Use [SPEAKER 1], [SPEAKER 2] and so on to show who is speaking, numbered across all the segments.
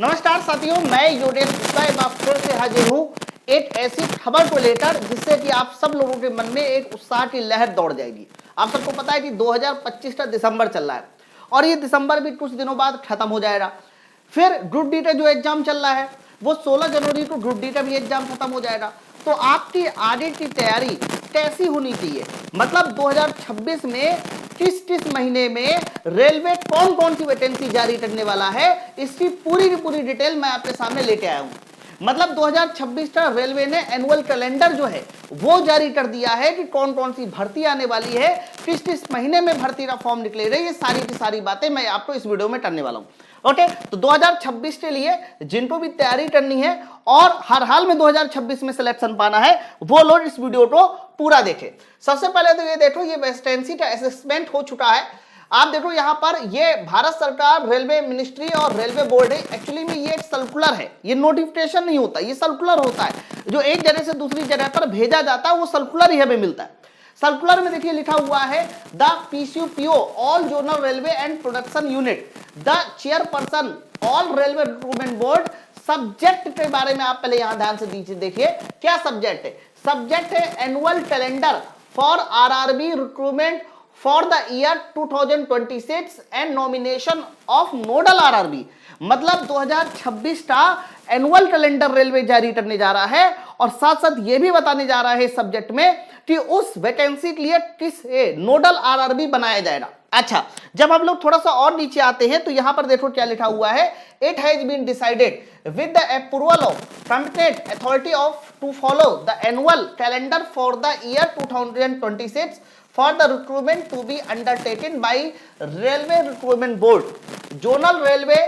[SPEAKER 1] नमस्कार साथियों, मैं योगेश गुप्ता एक बार फिर से हाजिर हूँ एक ऐसी खबर को लेकर जिससे कि आप सब लोगों के मन में एक उत्साह की लहर दौड़ जाएगी। आप सबको पता है कि 2025 का दिसंबर चल रहा है और ये दिसंबर भी कुछ दिनों बाद खत्म हो जाएगा। फिर ग्रुप डी का जो एग्जाम चल रहा है वो 16 जनवरी को ग्रुप डी का भी एग्जाम खत्म हो जाएगा। तो आपकी आगे की तैयारी कैसी होनी चाहिए, मतलब 2026 में किस महीने में रेलवे कौन कौन सी वैकेंसी जारी करने वाला है, इसकी पूरी की पूरी डिटेल मैं आपके सामने लेके आया हूं। मतलब 2026 का रेलवे ने एनुअल कैलेंडर जो है वो जारी कर दिया है कि कौन कौन सी भर्ती आने वाली है, किस महीने में भर्ती का फॉर्म निकलेगा। ये सारी की सारी बातें मैं आपको इस वीडियो में करने वाला हूं। ओके, तो 2026 के लिए जिनको भी तैयारी करनी है और हर हाल में 2026 में सिलेक्शन पाना है वो लोग इस वीडियो को पूरा देखें। सबसे पहले तो ये देखो, ये वैकेंसी का असेसमेंट हो चुका है। आप देखो यहाँ पर ये भारत सरकार रेलवे मिनिस्ट्री और रेलवे बोर्ड है। एक्चुअली में ये एक सर्कुलर है, ये नोटिफिकेशन नहीं होता, ये सर्कुलर होता है जो एक जगह से दूसरी जगह पर भेजा जाता है, वो सर्कुलर ही हमें मिलता है। सर्कुलर में देखिए लिखा हुआ है the PCPO all zonal railway and production unit the chairperson all railway recruitment board. Subject के बारे में आप पहले यहां ध्यान से देखिए क्या सब्जेक्ट है। सब्जेक्ट है annual calendar for RRB recruitment for the year 2026 and nomination of nodal RRB। मतलब 2026 का एनुअल कैलेंडर रेलवे जारी करने जा रहा है और साथ साथ ये भी बताने जा रहा है इस सब्जेक्ट में कि उस वैकेंसी के लिए किस नोडल RRB बनाया जाएगा। अच्छा, जब हम लोग थोड़ा सा और नीचे आते हैं तो यहां पर देखो क्या लिखा हुआ है। It has been decided with the approval of competent authority of to follow the annual calendar for the year 2026 for the recruitment to be undertaken by railway recruitment board. Zonal railway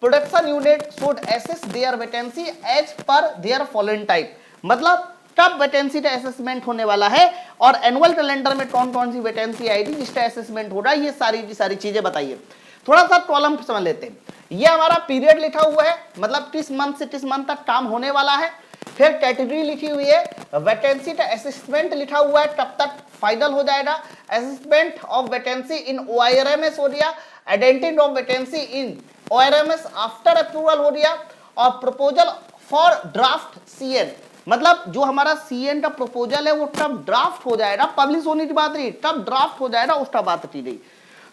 [SPEAKER 1] production unit should assess their vacancy as per their following type। मतलब कब vacancy का assessment होने वाला है और annual calendar में कौन कौन सी वैकेंसी आएगी जिसका असेसमेंट हो रहा है, ये सारी की सारी चीजें बताइए। थोड़ा सा कॉलम समझ लेते हैं। ये हमारा पीरियड लिखा हुआ है, मतलब किस मंथ से किस मंथ तक काम होने वाला है। फिर कैटेगरी लिखी हुई है, वैकेंसी का असेसमेंट लिखा हुआ है कब तक फाइनल हो जाएगा। Assessment of vacancy in ORMS हो गया, identity of vacancy in ORMS after approval हो गया और प्रपोजल फॉर ड्राफ्ट CN। मतलब जो हमारा CN का प्रपोजल है वो कब ड्राफ्ट हो जाएगा, पब्लिश होने की बात नहीं, कब ड्राफ्ट हो जाएगा उसका बात की गई।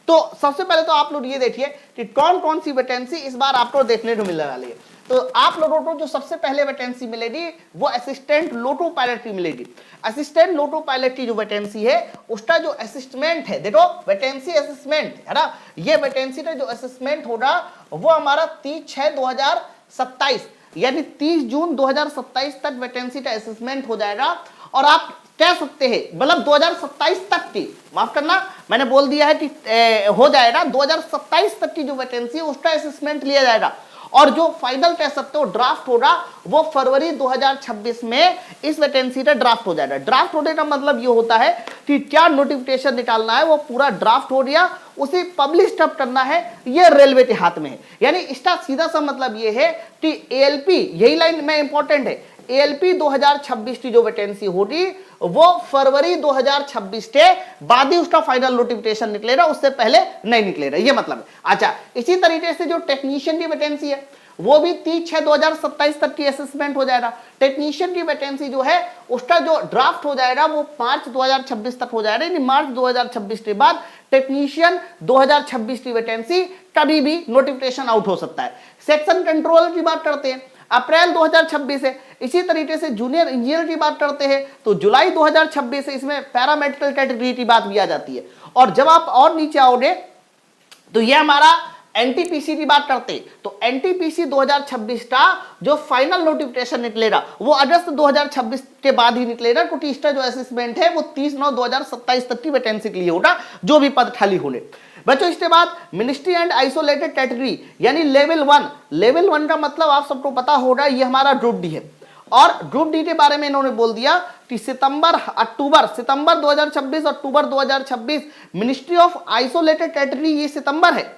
[SPEAKER 1] तो सबसे पहले तो आप लोग ये देखिए कि कौन कौन सी वैकेंसी इस बार आपको देखने को मिलने वाली है। तो आप लोगों को जो सबसे पहले वैकेंसी मिलेगी वो असिस्टेंट लोको पायलट की मिलेगी। असिस्टेंट लोको पायलट की जो वैकेंसी है उसका जो असिस्टमेंट है, देखो वैकेंसी असेसमेंट है ना, ये वैकेंसी का जो असेसमेंट होगा वो हमारा 30/6/2027 यानी 30 जून 2027 तक वैकेंसी का असेसमेंट हो जाएगा। और आप कह सकते हैं मतलब 2027 तक की, माफ करना मैंने बोल दिया है कि हो जाएगा 2027 तक की जो वैकेंसी है उसका असेसमेंट लिया जाएगा और जो फाइनल कह सकते हो ड्राफ्ट होगा वो फरवरी 2026 में इस वैकेंसी का ड्राफ्ट हो जाएगा। ड्राफ्ट होने का मतलब ये होता है कि क्या नोटिफिकेशन निकालना है वो पूरा ड्राफ्ट हो गया, उसे पब्लिश कब करना है ये रेलवे के हाथ में है। यानी इसका सीधा सा मतलब ये है कि ALP, यही लाइन में इंपॉर्टेंट है, ALP 2026 की जो वैकेंसी होगी वो फरवरी 2026 के बाद ही उसका फाइनल नोटिफिकेशन निकलेगा, उससे पहले नहीं निकलेगा, ये मतलब है। अच्छा, इसी तरीके से जो टेक्नीशियन की वैकेंसी है वो भी 30/6/2027 तक की असेसमेंट हो जाएगा। टेक्नीशियन की वैकेंसी जो है उसका जो ड्राफ्ट हो जाएगा वो मार्च 2026 तक हो जाएगा, यानी मार्च 2026 के बाद टेक्नीशियन 2026 की वैकेंसी कभी भी नोटिफिकेशन आउट हो सकता है। सेक्शन कंट्रोलर की बात करते हैं, अप्रैल 2026 है। इसी तरीके से जूनियर इंजीनियर की बात करते हैं तो जुलाई 2026 से इसमें पैरामेडिकल कैटेगरी की बात भी आ जाती है। और जब आप और नीचे आओगे तो ये हमारा NTPC की बात करते हैं तो NTPC 2026 का जो फाइनल नोटिफिकेशन निकलेगा वो अगस्त 2026 के बाद ही निकलेगा, क्योंकि इसका जो असेसमेंट है वो 30/9/2027 तक की वैकेंसी के लिए होगा जो भी पद खाली होने। बच्चों इसके बाद मिनिस्ट्री एंड आइसोलेटेड कैटेगरी यानी लेवल 1। लेवल 1 का मतलब आप सबको पता होगा ये हमारा ग्रुप डी है और ग्रुप डी के बारे में इन्होंने बोल दिया कि सितंबर 2026 अक्टूबर 2026 मिनिस्ट्री ऑफ आइसोलेटेड कैटेगरी ये सितंबर है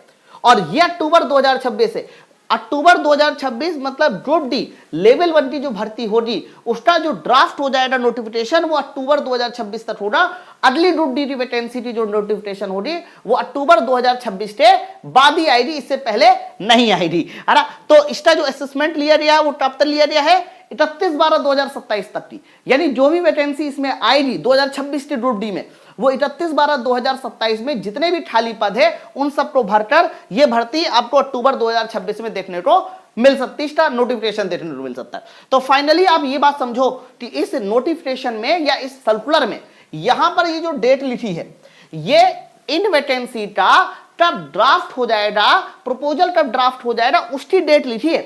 [SPEAKER 1] और ये अक्टूबर 2026 है। अक्टूबर 2026 मतलब ग्रुप डी लेवल 1 की जो भर्ती होगी उसका जो ड्राफ्ट हो जाएगा नोटिफिकेशन वो अक्टूबर 2026 तक होगा। अगली ग्रुप डी की वैकेंसी की जो नोटिफिकेशन होगी वो अक्टूबर 2026 के बाद ही आएगी, इससे पहले नहीं आएगी, है ना। तो इसका जो असेसमेंट लिया गया वो कब तक लिया गया है, 31/12/2027 तक की, यानी जो भी वैकेंसी इसमें आएगी 2026 के ग्रुप डी में वो 31/12/2027 में जितने भी खाली पद है उन सबको भरकर ये भर्ती आपको अक्टूबर 2026 में देखने को मिल सकती है, नोटिफिकेशन देखने को मिल सकता है। तो फाइनली आप ये बात समझो कि इस नोटिफिकेशन में या इस सर्कुलर में यहां पर ये जो डेट लिखी है ये इन वैकेंसी का कब ड्राफ्ट हो जाएगा, प्रपोजल कब ड्राफ्ट हो जाएगा उसकी डेट लिखी है।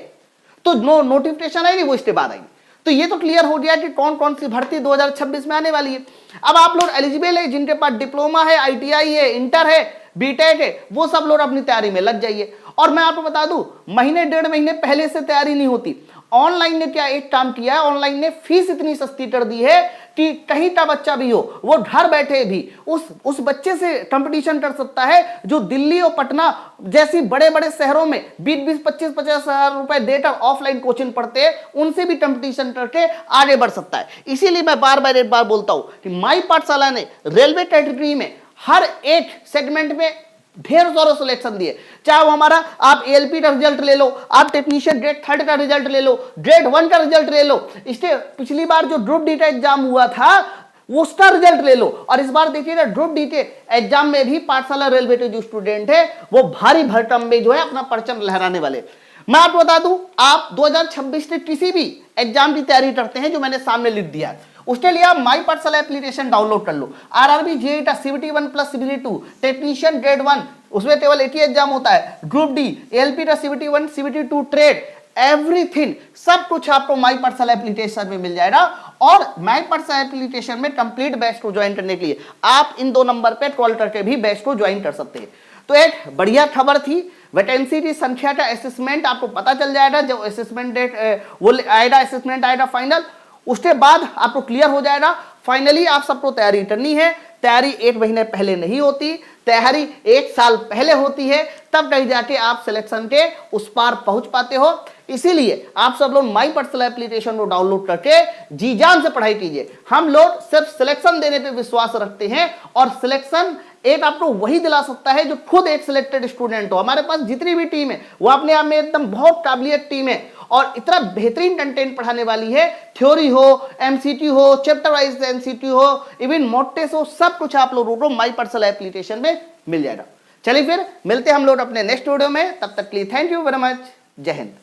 [SPEAKER 1] तो नोटिफिकेशन आएगी वो इसके बाद आएगी। तो ये तो क्लियर हो गया कि कौन कौन सी भर्ती 2026 में आने वाली है। अब आप लोग एलिजिबल है, जिनके पास डिप्लोमा है, आईटीआई है, इंटर है, बीटेक है, वो सब लोग अपनी तैयारी में लग जाइए। और मैं आपको बता दूं महीने 1.5 महीने पहले से तैयारी नहीं होती। ऑनलाइन ने क्या एक काम किया है, ऑनलाइन ने फीस इतनी सस्ती कर दी है कि कहीं का बच्चा भी हो वो घर बैठे भी उस बच्चे से कंपटीशन कर सकता है जो दिल्ली और पटना जैसी बड़े बड़े शहरों में 20-20, 25-50 हजार रुपए देकर ऑफलाइन कोचिंग पढ़ते हैं, उनसे भी कंपटीशन करके आगे बढ़ सकता है। इसीलिए मैं बार बार एक बार बोलता हूं कि माई पाठशाला ने रेलवे कैटेगरी में हर एक सेगमेंट में ढेर सारा सिलेक्शन दिए, चाहे वो हमारा आप एएलपी का रिजल्ट ले लो, आप टेक्नीशियन ग्रेड 3 का रिजल्ट ले लो, ग्रेड 1 का रिजल्ट ले लो, इसके पिछली बार जो ग्रुप डी का एग्जाम हुआ था उसका रिजल्ट ले लो। और इस बार देखिएगा ग्रुप डी के एग्जाम में भी पाठशाला रेलवे के जो स्टूडेंट है वो भारी भरकम में जो है अपना परचम लहराने वाले। मैं आपको बता दूं आप 2026 के किसी भी एग्जाम की तैयारी करते हैं जो मैंने सामने लिख दिया है उसके लिए आप माई पाठशाला एप्लीकेशन डाउनलोड कर लो। आरआरबी जेईई का CBT 1 plus CBT 2 technician grade 1 उसमें केवल एक ही एग्जाम होता है, ग्रुप डी एएलपी का सीबीटी 1 सीबीटी 2 ट्रेड एवरीथिंग सब कुछ आपको माई पाठशाला एप्लीकेशन में मिल जाएगा। और माई पाठशाला एप्लीकेशन में कंप्लीट बैच को ज्वाइन करने के लिए आप इन 2 नंबर पे कॉल करके भी बैच को ज्वाइन कर सकते हैं। तो एक बढ़िया खबर थी, वैकेंसी की संख्या का असेसमेंट आपको पता चल जाएगा जब असेसमेंट डेट वो आएगा, असेसमेंट आएगा फाइनल, उसके बाद आपको क्लियर हो जाएगा। फाइनली आप सबको तैयारी करनी है, तैयारी 1 महीने पहले नहीं होती, तैयारी 1 साल पहले होती है, तब कहीं जाके आप सिलेक्शन के उस पार पहुंच पाते हो। इसीलिए आप सब लोग माई पाठशाला एप्लीकेशन को डाउनलोड करके जी जान से पढ़ाई कीजिए। हम लोग सिर्फ सिलेक्शन देने पे विश्वास रखते हैं और सिलेक्शन एक आपको वही दिला सकता है जो खुद एक सिलेक्टेड स्टूडेंट हो। हमारे पास जितनी भी टीम है वो अपने आप में एकदम बहुत काबिलियत टीम है और इतना बेहतरीन कंटेंट पढ़ाने वाली है, थ्योरी हो, एमसीक्यू हो, चैप्टर वाइज एमसीक्यू हो, इवन मॉक टेस्ट हो, सब कुछ आप लोगों को माई पाठशाला एप्लीकेशन में मिल जाएगा। चलिए फिर मिलते हैं हम लोग अपने नेक्स्ट वीडियो में, तब तक के लिए थैंक यू वेरी मच, जय हिंद।